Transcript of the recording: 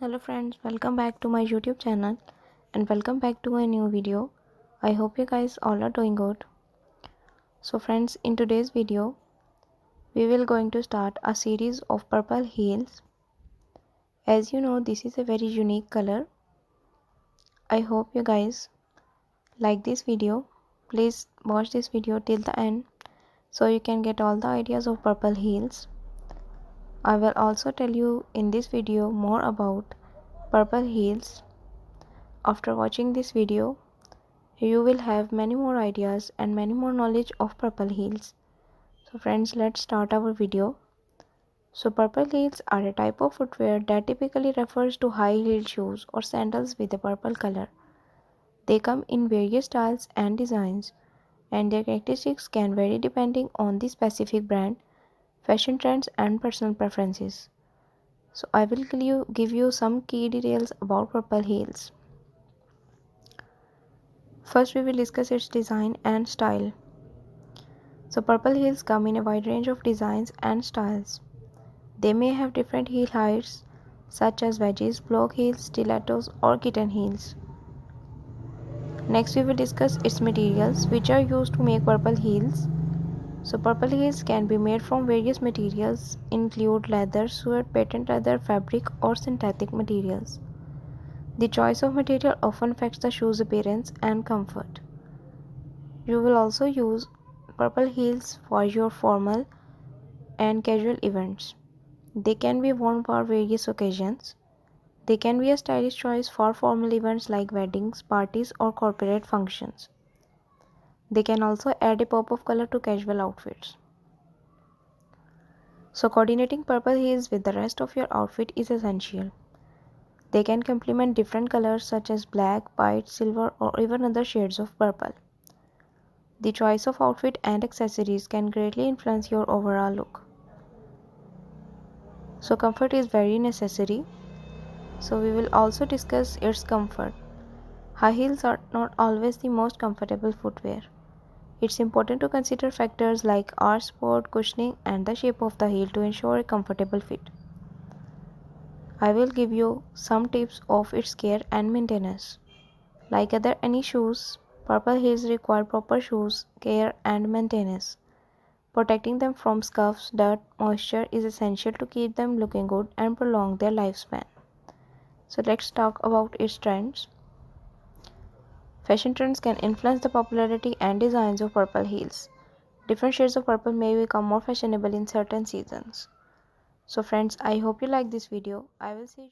Hello friends, welcome back to my YouTube channel and welcome back to a new video. I hope you guys all are doing good. So friends, in today's video, we will going to start a series of purple heels. As you know, this is a very unique color. I hope you guys like this video. Please watch this video till the end so you can get all the ideas of purple heels. I will also tell you in this video more about purple heels. After watching this video, you will have many more ideas and many more knowledge of purple heels. So friends, let's start our video. So purple heels are a type of footwear that typically refers to high heeled shoes or sandals with a purple color. They come in various styles and designs, and their characteristics can vary depending on the specific brand, fashion trends and personal preferences. So I will give you some key details about purple heels. First we will discuss its design and style. So purple heels come in a wide range of designs and styles. They may have different heel heights such as wedges, block heels, stilettos or kitten heels. Next we will discuss its materials which are used to make purple heels. So purple heels can be made from various materials include leather, suede, patent leather, fabric or synthetic materials. The choice of material often affects the shoe's appearance and comfort. You will also use purple heels for your formal and casual events. They can be worn for various occasions. They can be a stylish choice for formal events like weddings, parties, or corporate functions. They can also add a pop of color to casual outfits. So coordinating purple heels with the rest of your outfit is essential. They can complement different colors such as black, white, silver, or even other shades of purple. The choice of outfit and accessories can greatly influence your overall look. So comfort is very necessary. So we will also discuss its comfort. High heels are not always the most comfortable footwear. It's important to consider factors like arch support, cushioning, and the shape of the heel to ensure a comfortable fit. I will give you some tips of its care and maintenance. Like any shoes, purple heels require proper shoes care and maintenance. Protecting them from scuffs, dirt, moisture is essential to keep them looking good and prolong their lifespan. So let's talk about its trends. Fashion trends can influence the popularity and designs of purple heels. Different shades of purple may become more fashionable in certain seasons. So friends, I hope you like this video. I will see you